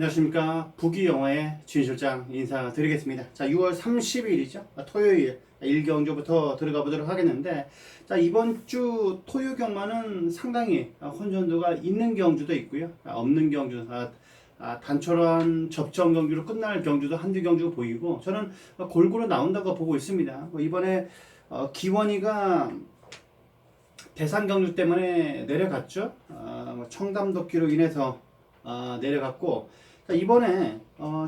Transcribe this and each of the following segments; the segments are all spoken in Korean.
안녕하십니까. 부기영화의 진실장 인사드리겠습니다. 자, 6월 30일이죠. 토요일 1경주부터 들어가 보도록 하겠는데, 자, 이번 주 토요 경마는 상당히 혼전도가 있는 경주도 있고요. 없는 경주, 단촐한 접전 경주로 끝날 경주도 한두 경주 보이고, 저는 골고루 나온다고 보고 있습니다. 이번에 기원이가 대상 경주 때문에 내려갔죠. 청담도끼로 인해서 내려갔고, 이번에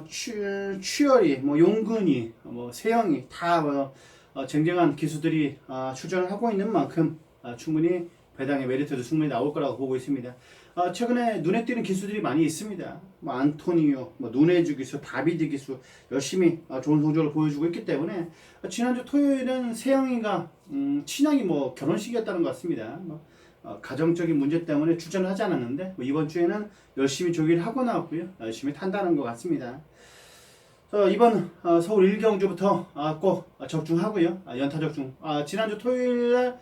추열이, 용근이, 세영이 다 쟁쟁한 기수들이 출전을 하고 있는 만큼 충분히 배당의 메리트도 충분히 나올 거라고 보고 있습니다. 최근에 눈에 띄는 기수들이 많이 있습니다. 안토니오, 누네주 기수, 다비드 기수 열심히 좋은 성적을 보여주고 있기 때문에 지난주 토요일은 세영이가 친양이 결혼식이었다는 것 같습니다. 가정적인 문제 때문에 출전을 하지 않았는데 이번 주에는 열심히 조기를 하고 나왔고요. 열심히 탄다는 것 같습니다. 이번 서울 1경주부터 꼭 적중하고요. 연타 적중. 지난주 토요일날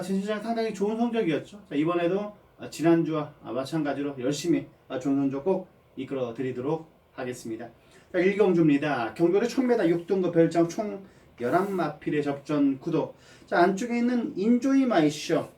진실장 상당히 좋은 성적이었죠. 이번에도 지난주와 마찬가지로 열심히 좋은 성적 꼭 이끌어 드리도록 하겠습니다. 1경주입니다. 경도를 1000m 6등급 별장 총 11마필의 접전 구도. 안쪽에 있는 인조이 마이쇼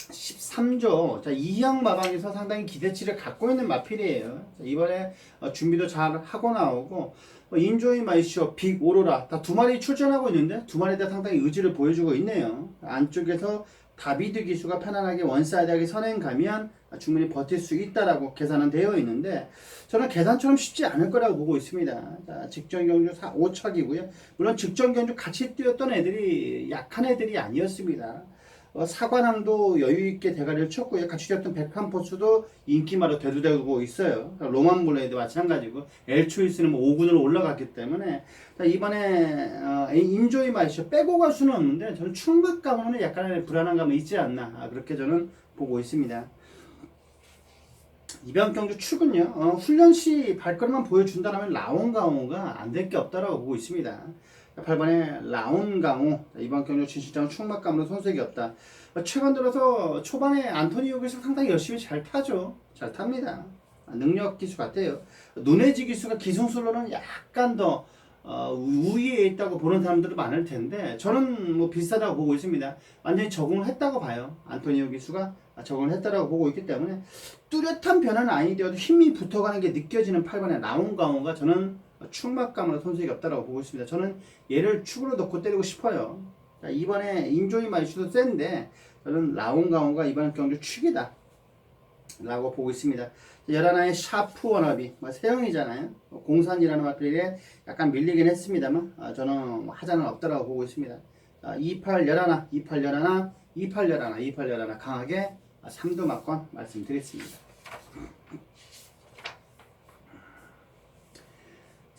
13조. 2형 마방에서 상당히 기대치를 갖고 있는 마필이에요. 이번에 준비도 잘 하고 나오고, 인조이 마이쇼, 빅 오로라 다 두 마리 출전하고 있는데 두 마리 다 상당히 의지를 보여주고 있네요. 안쪽에서 다비드 기수가 편안하게 원사이드하게 선행 가면 충분히 버틸 수 있다라고 계산은 되어 있는데, 저는 계산처럼 쉽지 않을 거라고 보고 있습니다. 직전 경주 5척이고요. 물론 직전 경주 같이 뛰었던 애들이 약한 애들이 아니었습니다. 사관왕도 여유있게 대가리를 쳤고요. 같이 뛰었던 백판포스도 인기마로 대두되고 있어요. 로만 블레이드 마찬가지고, 엘초이스는 5군으로 올라갔기 때문에, 이번에 인조이 마이쇼 빼고 갈 수는 없는데 저는 충격감으로는 약간의 불안한 감이 있지 않나, 그렇게 저는 보고 있습니다. 이번 경주 축은요, 훈련 시 발걸음만 보여준다면 라온강호가 안 될 게 없다라고 보고 있습니다. 8번에 라온강호, 이번 경주 진실장 충막감으로 손색이 없다. 최근 들어서 초반에 안토니오 기수 상당히 열심히 잘 타죠. 잘 탑니다. 능력 기수 같아요. 누네지 기수가 기승술로는 약간 더 우위에 있다고 보는 사람들도 많을 텐데, 저는 비슷하다고 보고 있습니다. 완전히 적응을 했다고 봐요. 안토니오 기수가 적응을 했다고 보고 있기 때문에 뚜렷한 변화는 아니더라도 힘이 붙어가는 게 느껴지는 8번의 라온강호가 저는 충막감으로 손색이 없다고 보고 있습니다. 저는 얘를 축으로 넣고 때리고 싶어요. 이번에 인조이 마이슈도 센데 저는 라온강호가 이번 경주 축이다 라고 보고 있습니다. 11화의 샤프 워너비, 세영이잖아요. 공산이라는 마필에 약간 밀리긴 했습니다만 저는 하자는 없다라고 보고 있습니다. 28 11화, 28 11화, 28 11화, 28 11화 강하게 3도 막권 말씀드렸습니다.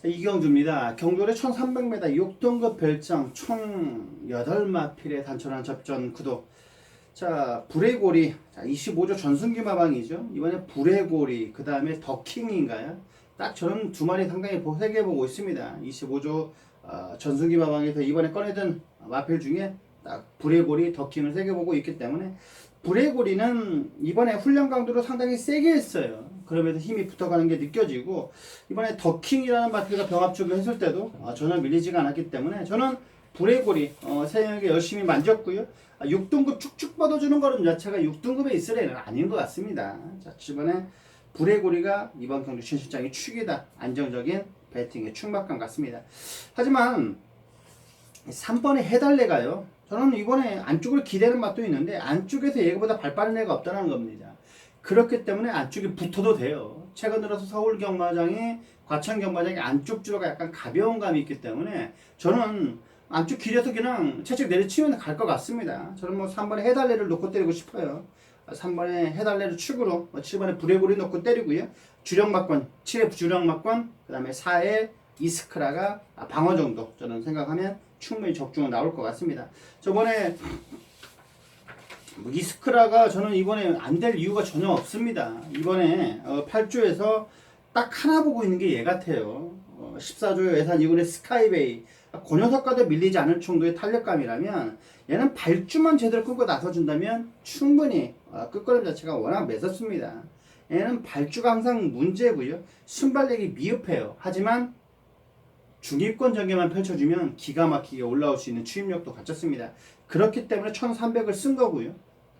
이경주입니다. 경주의 1300m 6등급 별장 총 8마필의 단촐한 접전 구도. 불의고리, 25조 전승기 마방이죠. 이번에 불의고리, 그 다음에 더킹인가요? 딱 저는 두 마리 상당히 새겨보고 있습니다. 25조 전승기 마방에서 이번에 꺼내든 마필 중에 딱 불의고리, 더킹을 새겨보고 있기 때문에, 불의고리는 이번에 훈련 강도로 상당히 세게 했어요. 그러면서 힘이 붙어가는 게 느껴지고, 이번에 더킹이라는 마필과 병합축을 했을 때도 전혀 밀리지가 않았기 때문에 저는 불의고리 세영에게 열심히 만졌고요. 6등급 축축 뻗어주는 걸음 자체가 6등급에 있을 애는 아닌 것 같습니다. 이번에 불의고리가 이번 경주 신실장이 축이다. 안정적인 배팅의 충막감 같습니다. 하지만 3번에 해달래가요. 저는 이번에 안쪽을 기대는 맛도 있는데 안쪽에서 얘보다 발 빠른 애가 없다는 겁니다. 그렇기 때문에 안쪽에 붙어도 돼요. 최근 들어서 서울 경마장이, 과천 경마장이 안쪽 주로가 약간 가벼운 감이 있기 때문에 저는 안쪽 길에서 그냥 채찍 내리치면 갈 것 같습니다. 저는 3번에 해달래를 놓고 때리고 싶어요. 3번에 해달래를 축으로 7번에 불의고리 놓고 때리고요. 주력막권, 7회 주력막권, 그 다음에 4회 이스크라가 방어 정도 저는 생각하면 충분히 적중은 나올 것 같습니다. 저번에 이스크라가 저는 이번에 안 될 이유가 전혀 없습니다. 이번에 8조에서 딱 하나 보고 있는 게 얘 같아요. 14조 예산 2군의 스카이베이, 그 녀석과도 밀리지 않을 정도의 탄력감이라면 얘는 발주만 제대로 끌고 나서준다면 충분히 끝걸음 자체가 워낙 매섭습니다. 얘는 발주가 항상 문제고요. 순발력이 미흡해요. 하지만 중위권 전개만 펼쳐주면 기가 막히게 올라올 수 있는 추임력도 갖췄습니다. 그렇기 때문에 1300을 쓴 거고요.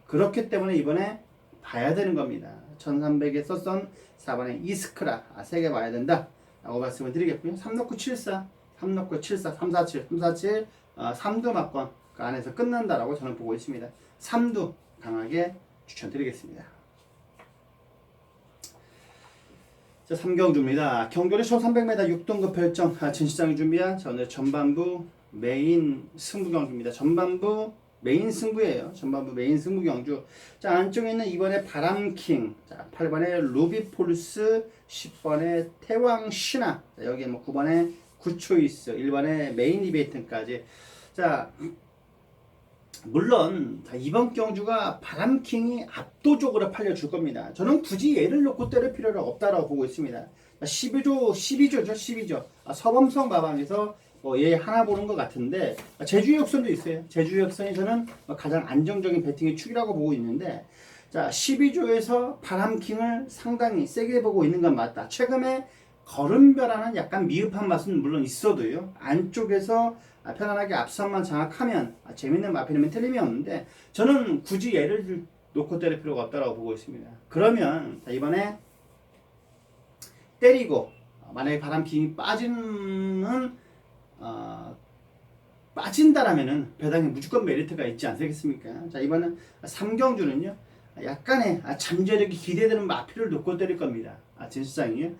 그렇기 때문에 이번에 봐야 되는 겁니다. 1300에 썼던 4번에 이스크라 3개 봐야 된다 라고 말씀을 드리겠고요. 3놓고 74, 3놓고 74, 347, 347 3두 막권 그 안에서 끝난다라고 저는 보고 있습니다. 3두 강하게 추천드리겠습니다. 자, 3경주입니다. 경주는 1300m 6등급 별정 진시장이 준비한 오늘 전반부 메인 승부 경주입니다. 전반부 메인 승부예요. 전반부 메인 승부 경주. 자, 안쪽에 있는 2번에 바람킹, 자, 8번에 루비폴스, 10번에 태왕신화, 여기 뭐 9번에 구초이스, 1번에 메인 이베이튼까지. 자, 물론 이번 경주가 바람킹이 압도적으로 팔려줄 겁니다. 저는 굳이 얘를 놓고 때릴 필요는 없다라고 보고 있습니다. 12조죠. 12조. 서범성 마방에서 얘 하나 보는 것 같은데 제주역선도 있어요. 제주역선이 저는 가장 안정적인 배팅의 축이라고 보고 있는데, 자, 12조에서 바람킹을 상당히 세게 보고 있는 건 맞다. 최근에 걸음벼라는 약간 미흡한 맛은 물론 있어도요, 안쪽에서 편안하게 앞선만 장악하면 재밌는 마필이면 틀림이 없는데, 저는 굳이 얘를 놓고 때릴 필요가 없다고 보고 있습니다. 그러면 이번에 때리고 만약에 바람킹이 빠진다라면은 배당에 무조건 메리트가 있지 않겠습니까? 자, 이번엔 3경주는요 약간의 잠재력이 기대되는 마필을 놓고 때릴 겁니다. 진수장이요.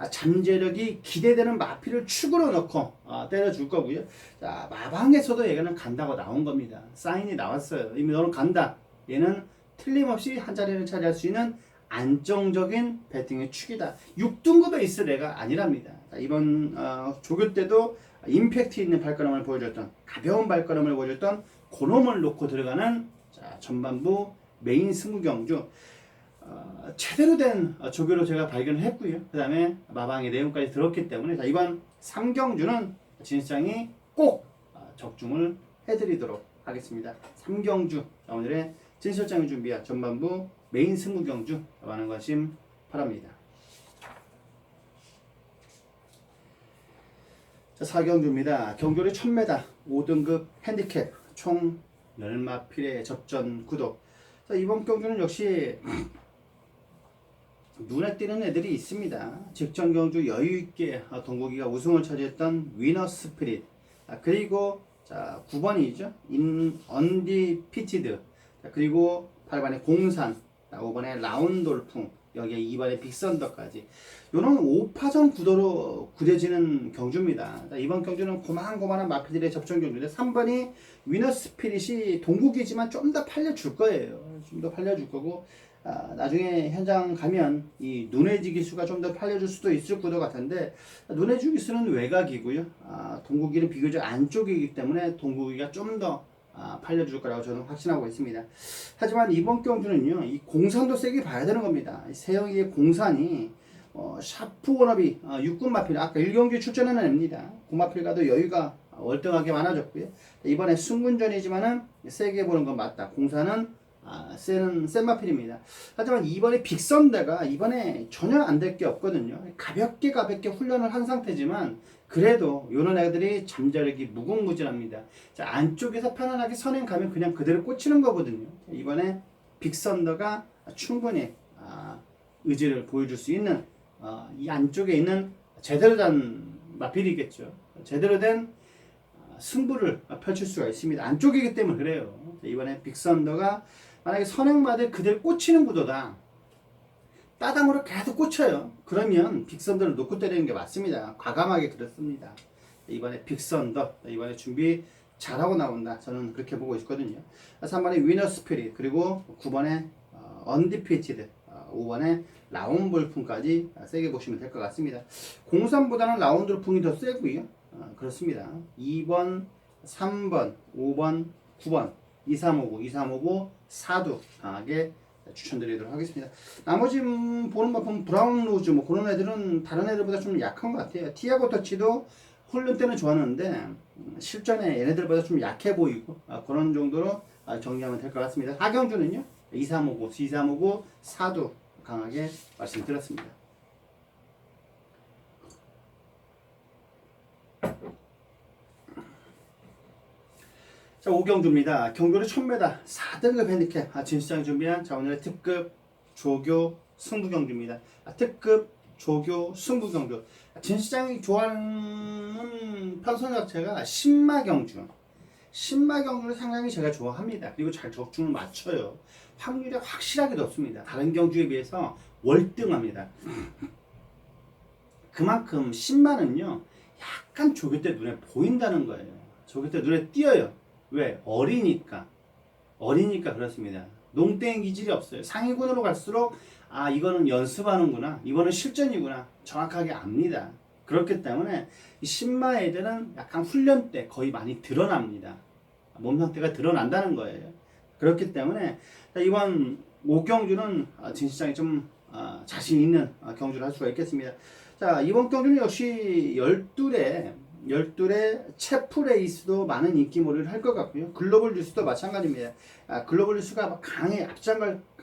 잠재력이 기대되는 마필을 축으로 넣고 때려줄 거고요. 자, 마방에서도 얘는 간다고 나온 겁니다. 사인이 나왔어요. 이미 너는 간다. 얘는 틀림없이 한 자리를 차지할 수 있는 안정적인 배팅의 축이다. 6등급에 있을 애가 아니랍니다. 자, 이번 조교 때도 임팩트 있는 발걸음을 보여줬던, 가벼운 발걸음을 보여줬던 그놈을 놓고 들어가는 자, 전반부 메인 승부 경주. 제대로 된 조교로 제가 발견을 했고요. 그 다음에 마방의 내용까지 들었기 때문에 자, 이번 3경주는 진수장이 꼭 적중을 해드리도록 하겠습니다. 3경주 오늘의 진실장이 준비한 전반부 메인 승부 경주 많은 관심 바랍니다. 자, 4경주입니다. 경주리 1000m 5등급 핸디캡 총 10마필의 접전 구도. 자, 이번 경주는 역시 눈에 띄는 애들이 있습니다. 직전 경주 여유있게 동국이가 우승을 차지했던 위너 스피릿, 그리고 자 9번이죠 언디피티드, 그리고 8번에 공산, 5번에 라운돌풍, 여기에 2번에 빅선더까지 요런 5파전 구도로 구려지는 경주입니다. 이번 경주는 고만고만한 마피들의 접전 경주인데 3번이 위너 스피릿이 동국이지만 좀 더 팔려줄 거예요. 좀 더 팔려줄 거고, 나중에 현장 가면 이 눈의 지기수가 좀 더 팔려줄 수도 있을 구도 같은데, 눈의 지기수는 외곽이고요. 동국이는 비교적 안쪽이기 때문에 동국이가 좀 더 팔려줄 거라고 저는 확신하고 있습니다. 하지만 이번 경주는요, 이 공산도 세게 봐야 되는 겁니다. 세영이의 공산이 샤프 워너비 육군 마필, 아까 1경주에 출전하는 애입니다. 공마필과도 여유가 월등하게 많아졌고요. 이번에 승군전이지만은 세게 보는 건 맞다. 공산은 센 마필입니다. 하지만 이번에 빅선대가 이번에 전혀 안 될 게 없거든요. 가볍게 훈련을 한 상태지만 그래도 요런 애들이 잠재력이 무궁무진합니다. 자, 안쪽에서 편안하게 선행 가면 그냥 그대로 꽂히는 거거든요. 이번에 빅선더가 충분히 의지를 보여줄 수 있는 이 안쪽에 있는 제대로 된 마필이겠죠. 제대로 된 승부를 펼칠 수가 있습니다. 안쪽이기 때문에 그래요. 이번에 빅선더가 만약에 선행마들 그대로 꽂히는 구도다, 따당으로 계속 꽂혀요. 그러면 빅선더를 놓고 때리는 게 맞습니다. 과감하게 그렇습니다. 이번에 빅선더, 이번에 준비 잘하고 나온다. 저는 그렇게 보고 있거든요. 3번에 위너 스피릿, 그리고 9번에 언디피티드, 5번에 라운볼풍까지 세게 보시면 될 것 같습니다. 03보다는 라운볼풍이 더 세고요. 그렇습니다. 2번, 3번, 5번, 9번, 2359, 2359, 4두 강하게 추천드리도록 하겠습니다. 나머지 보는 거 보면 브라운 로즈 뭐 그런 애들은 다른 애들보다 좀 약한 것 같아요. 티아고 터치도 훈련 때는 좋았는데 실전에 얘네들보다 좀 약해 보이고 그런 정도로 정리하면 될 것 같습니다. 하경주는요 2359, 2359, 4두 강하게 말씀드렸습니다. 자, 오경주입니다. 경주를 1000m 4등급 핸디캡 진시장이 준비한 자, 오늘의 특급 조교 승부경주입니다. 특급 조교 승부경주. 진시장이 좋아하는 편성 자체가 신마경주. 신마경주를 상당히 제가 좋아합니다. 그리고 잘 적중을 맞춰요. 확률이 확실하게 높습니다. 다른 경주에 비해서 월등합니다. 그만큼 신마는요, 약간 조교 때 눈에 보인다는 거예요. 조교 때 눈에 띄어요. 왜? 어리니까 그렇습니다. 농땡 기질이 없어요. 상위군으로 갈수록 아, 이거는 연습하는구나, 이거는 실전이구나 정확하게 압니다. 그렇기 때문에 이 신마 애들은 약간 훈련 때 거의 많이 드러납니다. 몸 상태가 드러난다는 거예요. 그렇기 때문에 이번 오경주는 진시장이 좀 자신 있는 경주를 할 수가 있겠습니다. 자, 이번 경주는 역시 12의 체프레이스도 많은 인기몰이를 할 것 같고요. 글로벌 뉴스도 마찬가지입니다. 글로벌 뉴스가 강하게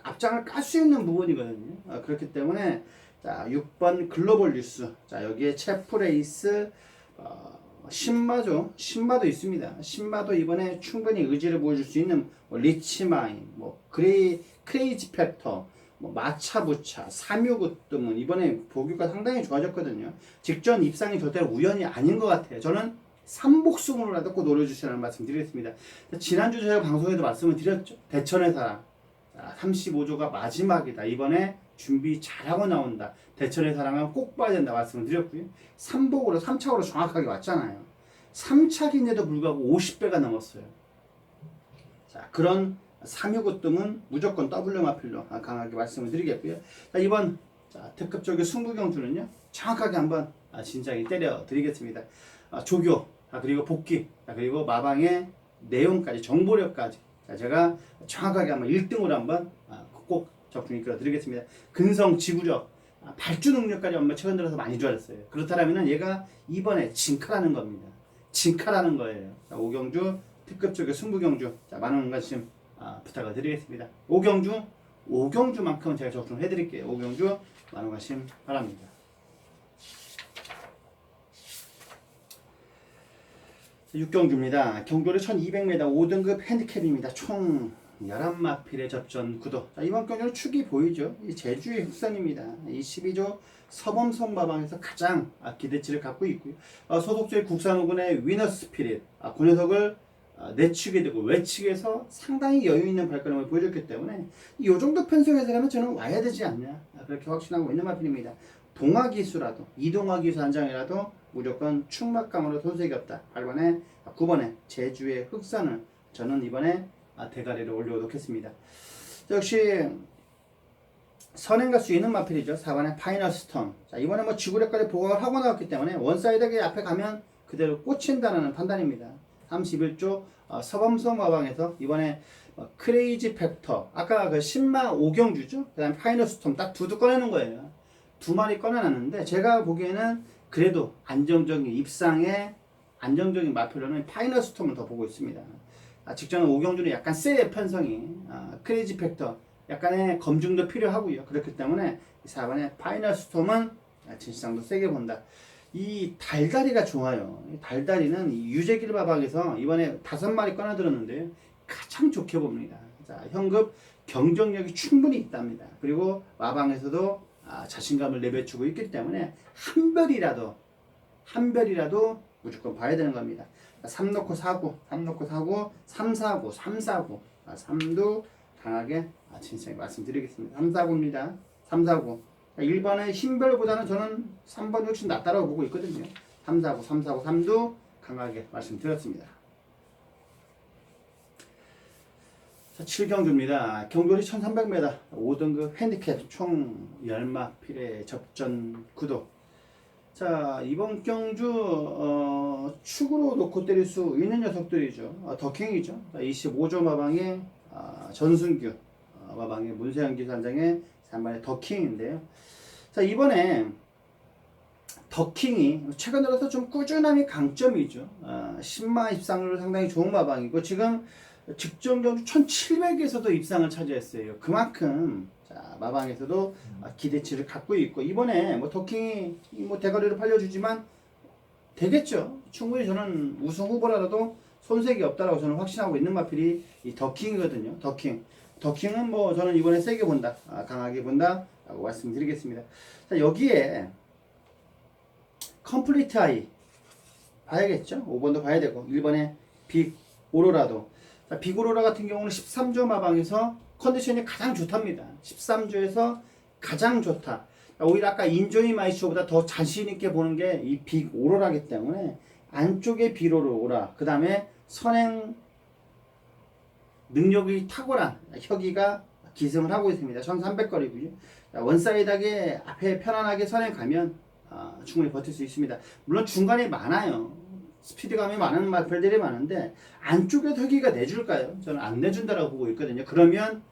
앞장을 깔 수 있는 부분이거든요. 그렇기 때문에 자, 6번 글로벌 뉴스. 자, 여기에 체프레이스 신마죠. 신마도 있습니다. 신마도 이번에 충분히 의지를 보여줄 수 있는 리치마인, 크레이지 팩터, 마차부차, 삼유구 등은 이번에 보기가 상당히 좋아졌거든요. 직전 입상이 절대로 우연이 아닌 것 같아요. 저는 삼복승으로라도 꼭 노려주시라는 말씀 드리겠습니다. 지난주 저희가 방송에도 말씀을 드렸죠. 대천의 사랑 35조가 마지막이다. 이번에 준비 잘하고 나온다. 대천의 사랑은 꼭 봐야 된다 말씀을 드렸고요. 3차로 정확하게 왔잖아요. 3차기인데도 불구하고 50배가 넘었어요. 자, 그런 369 등은 무조건 W 마필로 강하게 말씀을 드리겠고요. 자, 이번 특급조교 승부경주는요, 정확하게 한번 진작에 때려 드리겠습니다. 조교, 그리고 복귀, 그리고 마방의 내용까지, 정보력까지 제가 정확하게 한번 1등으로 한번 꼭 적중 이끌어 드리겠습니다. 근성, 지구력, 발주 능력까지 한번 최근 들어서 많이 좋아졌어요. 그렇다면 얘가 이번에 진카라는 겁니다. 진카라는 거예요. 자, 오경주 특급조교 승부경주, 많은 관심 부탁을 드리겠습니다. 오경주만큼은 제가 적중해 드릴게요. 오경주 많은 관심 바랍니다. 육경주입니다. 경주를 1200m 5등급 핸디캡입니다. 총 11마필의 접전 구도. 자, 이번 경주는 축이 보이죠? 이 제주의 흑선입니다. 이 12조 서범성 마방에서 가장 기대치를 갖고 있고요. 소속주의 국산호군의 위너스 스피릿, 그 녀석을 내치게 되고 외측에서 상당히 여유 있는 발걸음을 보여줬기 때문에 이 정도 편성에서라면 저는 와야 되지 않냐, 그렇게 확신하고 있는 마필입니다. 동화기수라도, 이동화기수 한 장이라도 무조건 충막감으로 손색이 없다. 8번에 9번에 제주의 흑산을 저는 이번에 대가리를 올려놓겠습니다. 역시 선행갈 수 있는 마필이죠. 4번에 파이널 스톤. 자, 이번에 지구력까지 보강을 하고 나왔기 때문에 원사이드에 앞에 가면 그대로 꽂힌다는 판단입니다. 31조 서범성 마방에서 이번에 크레이지 팩터, 아까 그 신마 오경주죠. 그 다음에 파이널 스톰 딱 두두 꺼내는 거예요. 두 마리 꺼내놨는데 제가 보기에는 그래도 안정적인 입상의 안정적인 마표로는 파이널 스톰을 더 보고 있습니다. 직전은 오경주는 약간 세 편성이, 크레이지 팩터 약간의 검증도 필요하고요. 그렇기 때문에 4번의 파이널 스톰은 진시장도 세게 본다. 이 달다리가 좋아요. 이 달다리는 유재길 마방에서 이번에 5마리 꺼내들었는데 가장 좋게 봅니다. 자, 현급 경쟁력이 충분히 있답니다. 그리고 마방에서도 자신감을 내비추고 있기 때문에 한 별이라도 무조건 봐야 되는 겁니다. 3 넣고 4구, 3 4구, 3도 강하게 진짜 말씀드리겠습니다. 3 4구입니다. 3 4구. 1번의 흰별보다는 저는 3번이 훨씬 낫다라고 보고 있거든요. 3 4구, 3도 강하게 말씀드렸습니다. 자, 7경주입니다. 경주리 1300m 5등급 핸디캡 총 10마필의 접전 구도. 자, 이번 경주 축으로 놓고 때릴 수 있는 녀석들이죠. 더킹이죠. 25조 마방의 전순규, 마방의 문세영 기사장의 3번의 더킹인데요. 자, 이번에 더킹이 최근 들어서 좀 꾸준함이 강점이죠. 신마 입상률 상당히 좋은 마방이고 지금 직전 경주 1700에서도 입상을 차지했어요. 그만큼 자, 마방에서도 기대치를 갖고 있고 이번에 뭐 더킹이 뭐 대가리로 팔려주지만 되겠죠. 충분히 저는 우승 후보라도 손색이 없다라고 저는 확신하고 있는 마필이 이 더킹이거든요. 더킹은 뭐 저는 이번에 세게 본다, 강하게 본다라고 말씀드리겠습니다. 자, 여기에 컴플리트 아이 봐야겠죠. 5번도 봐야 되고 1번에 빅 오로라도. 자, 빅 오로라 같은 경우는 13조 마방에서 컨디션이 가장 좋답니다. 13조에서 가장 좋다. 오히려 아까 인조이 마이쇼보다 더 자신 있게 보는 게 이 빅 오로라기 때문에 안쪽에 빅 오로라, 그 다음에 선행 능력이 탁월한 혁이가 기승을 하고 있습니다. 1300거리고요. 원사이드하게 앞에 편안하게 선행 가면 충분히 버틸 수 있습니다. 물론 중간에 많아요. 스피드감이 많은 마필들이 많은데 안쪽에 혁이가 내줄까요? 저는 안 내준다라고 보고 있거든요. 그러면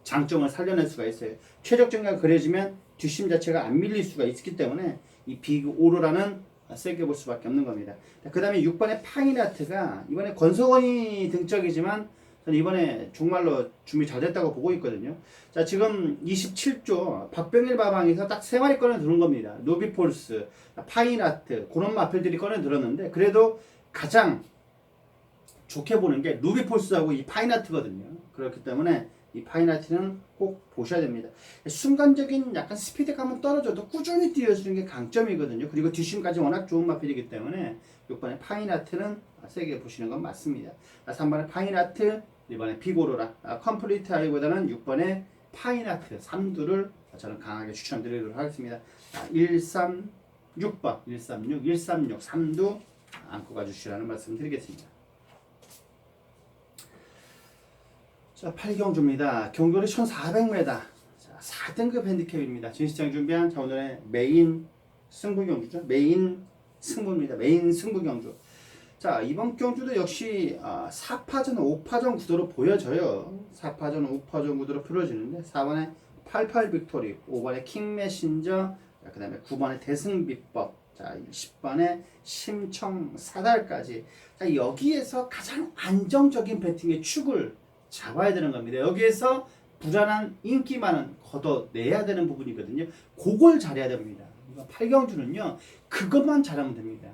장점을 살려낼 수가 있어요. 최적정가 그려지면 뒷심 자체가 안 밀릴 수가 있기 때문에 이 빅 오로라는 세게 볼 수밖에 없는 겁니다. 그 다음에 6번의 파이나트가 이번에 권석원이 등적이지만 저는 이번에 정말로 준비 잘 됐다고 보고 있거든요. 자, 지금 27조 박병일 마방에서 딱 3마리 꺼내 들은 겁니다. 노비폴스, 파이나트 그런 마필들이 꺼내 들었는데 그래도 가장 좋게 보는 게 루비폴스하고 이 파이나트거든요. 그렇기 때문에 이 파이나트는 꼭 보셔야 됩니다. 순간적인 약간 스피드감은 떨어져도 꾸준히 뛰어주는 게 강점이거든요. 그리고 뒷심까지 워낙 좋은 마필이기 때문에 6번에 파이나트는 세게 보시는 건 맞습니다. 3번에 파이나트, 1번에 빅오로라, 컴플리트 아이보다는 6번에 파이나트 3두를 저는 강하게 추천드리도록 하겠습니다. 136번, 136, 136, 3두 안고 가주시라는 말씀 드리겠습니다. 자, 8경주입니다. 경거리 1400m. 자, 4등급 핸디캡입니다. 진시장 준비한 자, 오늘의 메인 승부 경주죠. 메인 승부입니다. 메인 승부 경주. 자, 이번 경주도 역시 4파전, 5파전 구도로 보여져요. 4파전, 5파전 구도로 풀어지는데 4번에 88 빅토리, 5번에 킹 메신저, 그 다음에 9번에 대승비법, 자, 10번에 심청 사달까지. 자, 여기에서 가장 안정적인 배팅의 축을 잡아야 되는 겁니다. 여기에서 불안한 인기 많은 걷어내야 되는 부분이거든요. 그걸 잘해야 됩니다. 8경주는요 그것만 잘하면 됩니다.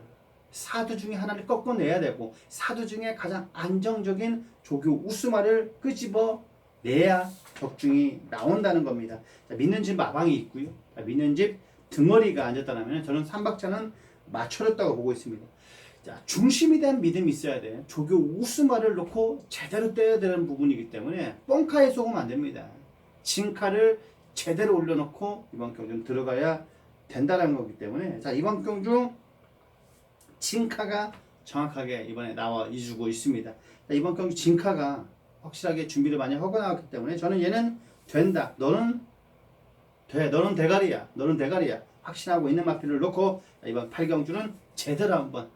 사두 중에 하나를 꺾어내야 되고 사두 중에 가장 안정적인 조교 우스마를 끄집어 내야 적중이 나온다는 겁니다. 자, 믿는 집 마방이 있고요. 자, 믿는 집 등어리가 앉았다면 저는 3박자는 맞춰줬다고 보고 있습니다. 자, 중심에 대한 믿음이 있어야 돼. 조교 우스마를 놓고 제대로 떼야 되는 부분이기 때문에 뻥카에 속으면 안 됩니다. 진카를 제대로 올려놓고 이번 경주는 들어가야 된다는 거기 때문에 자, 이번 경주 진카가 정확하게 이번에 나와 주고 있습니다. 자, 이번 경주 진카가 확실하게 준비를 많이 하고 나왔기 때문에 저는 얘는 된다. 너는 돼. 너는 대가리야. 너는 대가리야. 확신하고 있는 마필을 놓고 이번 8경주는 제대로 한번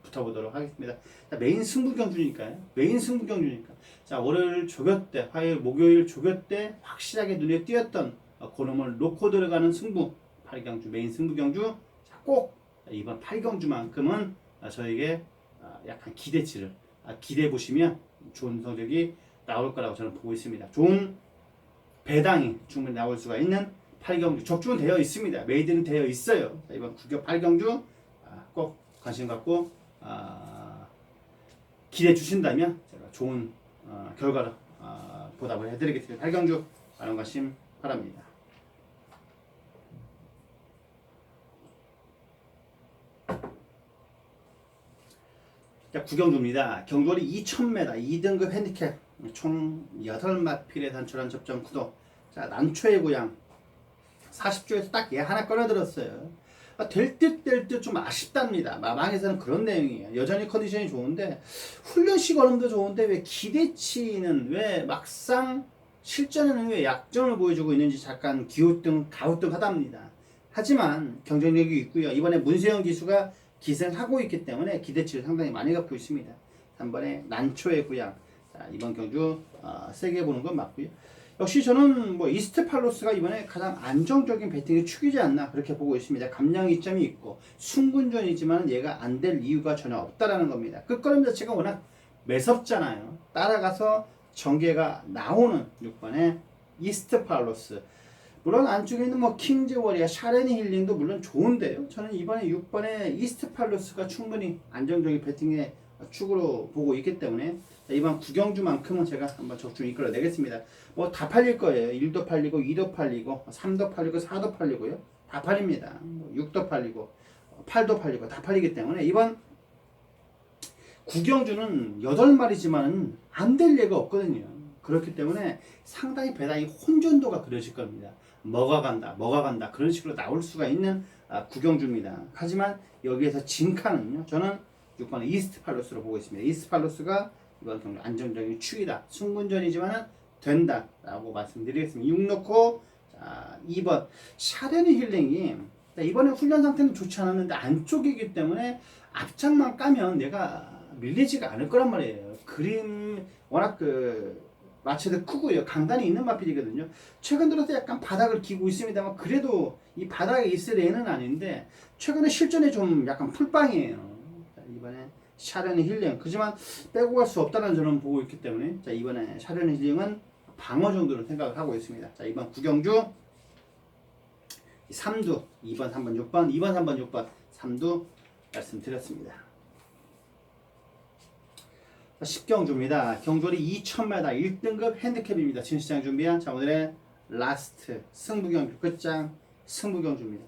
붙어보도록 하겠습니다. 자, 메인 승부 경주니까요. 메인 승부 경주니까. 자, 월요일 조교 때, 화요일, 목요일 조교 때 확실하게 눈에 띄었던 그놈을 놓고 들어가는 승부 8경주, 메인 승부 경주. 자, 꼭 이번 8경주만큼은 저에게 약간 기대치를 기대해 보시면 좋은 성적이 나올 거라고 저는 보고 있습니다. 좋은 배당이 충분히 나올 수가 있는 8경주. 적중은 되어 있습니다. 메이드는 되어 있어요. 자, 이번 국격 8경주 꼭 관심 갖고 기대해 주신다면 제가 좋은 결과를 보답을 해드리겠습니다. 8경주 많은 관심 바랍니다. 자, 9경주입니다. 경주월이 2000m 2등급 핸디캡 총 8마필에 단촐한 접전 구도. 자, 난초의 고향 40조에서 딱 얘 하나 꺼내들었어요. 될 듯 될 듯 좀 아쉽답니다. 마방에서는 그런 내용이에요. 여전히 컨디션이 좋은데 훈련식 얼음도 좋은데 왜 기대치는 왜 막상 실전에는 왜 약점을 보여주고 있는지 잠깐 가우뚱하답니다. 하지만 경쟁력이 있고요. 이번에 문세영 기수가 기승하고 있기 때문에 기대치를 상당히 많이 갖고 있습니다. 3번에 난초의 고향. 자, 이번 경주 세게 보는 건 맞고요. 역시 저는 뭐 이스트팔로스가 이번에 가장 안정적인 배팅의 축이지 않나 그렇게 보고 있습니다. 감량 이점이 있고 순군전이지만 얘가 안 될 이유가 전혀 없다라는 겁니다. 끝걸음 자체가 워낙 매섭잖아요. 따라가서 전개가 나오는 6번에 이스트 팔로스. 물론 안쪽에 있는 뭐 킹즈 워리아, 샤레니 힐링도 물론 좋은데요. 저는 이번에 6번에 이스트 팔로스가 충분히 안정적인 배팅의 축으로 보고 있기 때문에 이번 구경주만큼은 제가 한번 적중 이끌어내겠습니다. 뭐 다 팔릴 거예요. 1도 팔리고 2도 팔리고 3도 팔리고 4도 팔리고요. 다 팔립니다. 6도 팔리고 8도 팔리고 다 팔리기 때문에 이번 구경주는 8마리지만 안 될 예가 없거든요. 그렇기 때문에 상당히 배당이 혼전도가 그려질 겁니다. 뭐가 간다 그런 식으로 나올 수가 있는 구경주입니다. 하지만 여기에서 진카는요, 저는 6번 이스트 팔로스로 보고 있습니다. 이스트 팔로스가 이번 경기 안정적인 추이다. 승분전이지만은 된다 라고 말씀드리겠습니다. 6 넣고 2번 샤레니 힐링이 이번에 훈련 상태는 좋지 않았는데 안쪽이기 때문에 앞장만 까면 내가 밀리지가 않을 거란 말이에요. 그림 워낙 마체도 크고요. 강단이 있는 마필이거든요. 최근 들어서 약간 바닥을 기고 있습니다만 그래도 이 바닥에 있을 애는 아닌데 최근에 실전에 좀 약간 풀빵이에요. 자, 이번에 샤르니 힐링. 그지만 빼고 갈 수 없다는 저는 보고 있기 때문에 자, 이번에 샤르니 힐링은 방어 정도로 생각을 하고 있습니다. 자, 이번 구경주 3두 2번, 3번, 6번 2번, 3번, 6번 3두 말씀드렸습니다. 10경주입니다. 경주리 2000m 1등급 핸디캡입니다. 진시장 준비한 자, 오늘의 라스트 승부경주 끝장 승부경주입니다.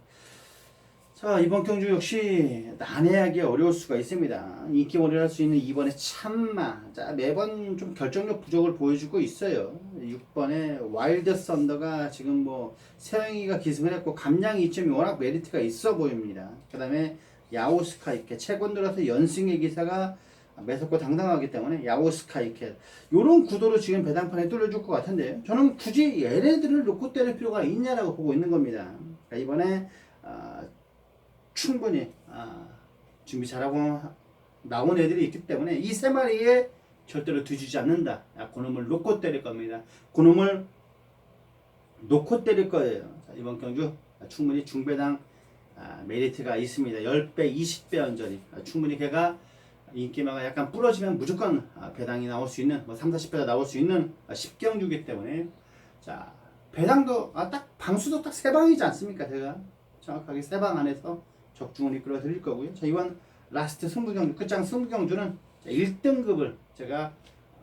자, 이번 경주 역시 난해하기 어려울 수가 있습니다. 인기몰이를 할 수 있는 2번의 참마. 자, 매번 좀 결정력 부족을 보여주고 있어요. 6번의 와일드 썬더가 지금 뭐 세영이가 기승을 했고 감량이 이점이 워낙 메리트가 있어 보입니다. 그 다음에 야오스카이케 최근 들어서 연승의 기사가 매섭고 당당하기 때문에 야오스카이케 요런 구도로 지금 배당판에 뚫려줄 것 같은데요. 저는 굳이 얘네들을 놓고 때릴 필요가 있냐라고 보고 있는 겁니다. 그러니까 이번에 충분히 준비 잘하고 나온 애들이 있기 때문에 이 세 마리에 절대로 뒤지지 않는다. 그놈을 놓고 때릴 겁니다. 그놈을 놓고 때릴 거예요. 자, 이번 경주 충분히 중배당 메리트가 있습니다. 10배, 20배 언저리. 충분히 걔가 인기마가 약간 부러지면 무조건 배당이 나올 수 있는 뭐 3, 40배가 나올 수 있는 10경주기 때문에 자, 배당도 딱 방수도 딱 3방이지 않습니까? 제가 정확하게 3방 안에서 적중을 이끌어 드릴 거고요. 자, 이번 라스트 승부경주 끝장 승부경주는 1등급을 제가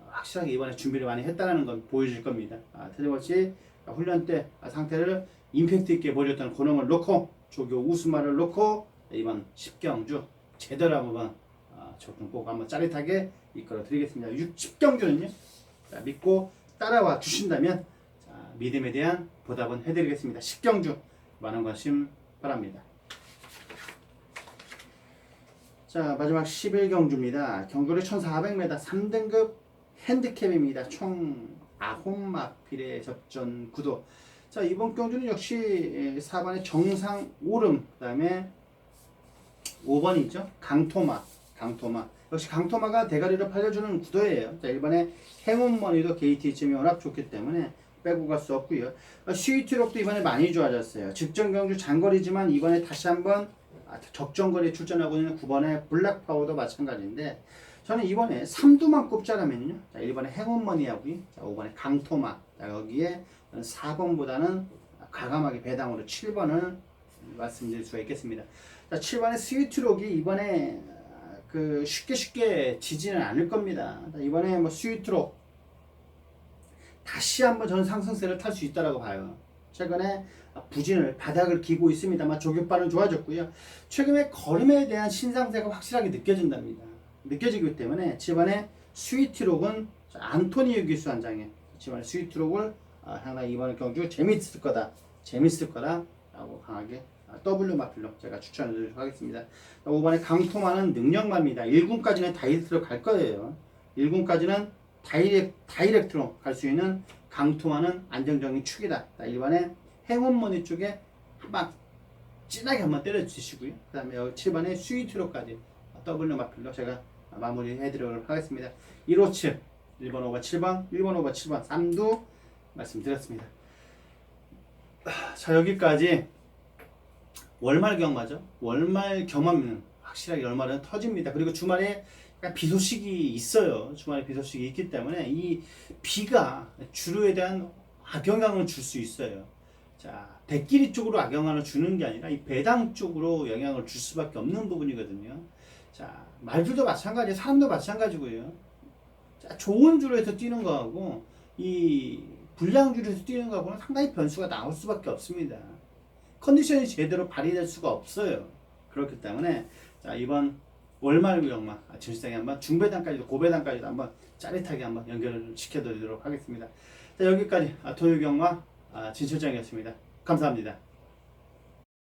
확실하게 이번에 준비를 많이 했다는 걸 보여줄 겁니다. 틀림없이 훈련 때 상태를 임팩트 있게 보여줬던 그놈을 놓고 조교 우스마를 놓고 이번 10경주 제대로 한번 적중 꼭 한번 짜릿하게 이끌어 드리겠습니다. 10경주는요 믿고 따라와 주신다면 믿음에 대한 보답은 해드리겠습니다. 10경주 많은 관심 바랍니다. 자, 마지막 11경주입니다. 경주를 1400m 3등급 핸디캡입니다. 총 9마필의 접전 구도. 자, 이번 경주는 역시 4번의 정상 오름, 그 다음에 5번이 있죠. 강토마. 역시 강토마가 대가리를 팔려주는 구도예요. 자, 1번에 행운머니도 게이트 이점이 워낙 좋기 때문에 빼고 갈 수 없고요. 스위트록도 이번에 많이 좋아졌어요. 직전 경주 장거리지만 이번에 다시 한번 적정거리에 출전하고 있는 9번의 블랙파워도 마찬가지인데 저는 이번에 3두만 꼽자라면요. 자, 1번에 행운머니하고요. 자, 5번에 강토마. 자, 여기에 4번보다는 과감하게 배당으로 7번을 말씀드릴 수가 있겠습니다. 자, 7번의 스위트록이 이번에 쉽게 지지는 않을 겁니다. 자, 이번에 뭐 스위트록 다시 한번 저는 상승세를 탈 수 있다라고 봐요. 최근에 부진을 바닥을 기고 있습니다만 조교발은 좋아졌고요. 최근에 걸음에 대한 신상세가 확실하게 느껴지기 때문에 집안에 스위트록은 안토니오 기수 한 장에 집안에 스위트록을 상당히 이번 경주 재밌을 거다라고 강하게 W 마필로 제가 추천해드리도록 하겠습니다. 5번에 강토마는 능력마입니다. 1군까지는 다이렉트로 갈 거예요. 1군까지는 다이렉트로 갈 수 있는 강토마는 안정적인 축이다. 1번에 행운머니 쪽에 한방 진하게 한번 때려주시고요. 그 다음에 7번에 스위트로까지 W 마필로 제가 마무리해드리도록 하겠습니다. 157 1번 5번 7번 1번 5번 7번 3두 말씀드렸습니다. 자, 여기까지 월말 경마죠. 월말 경마면 확실하게 월말은 터집니다. 그리고 주말에 비 소식이 있어요. 주말에 비 소식이 있기 때문에 이 비가 주류에 대한 악영향을 줄 수 있어요. 자, 백길이 쪽으로 악영향을 주는 게 아니라 이 배당 쪽으로 영향을 줄 수밖에 없는 부분이거든요. 자, 말들도 마찬가지, 사람도 마찬가지고요. 자, 좋은 줄에서 뛰는 거하고 이 불량 줄에서 뛰는 거하고는 상당히 변수가 나올 수밖에 없습니다. 컨디션이 제대로 발휘될 수가 없어요. 그렇기 때문에 자, 이번 월말 영마 전시장에 한번 중배당까지도 고배당까지도 한번 짜릿하게 한번 연결을 시켜드리도록 하겠습니다. 자, 여기까지 토요경마 진실장이었습니다. 감사합니다.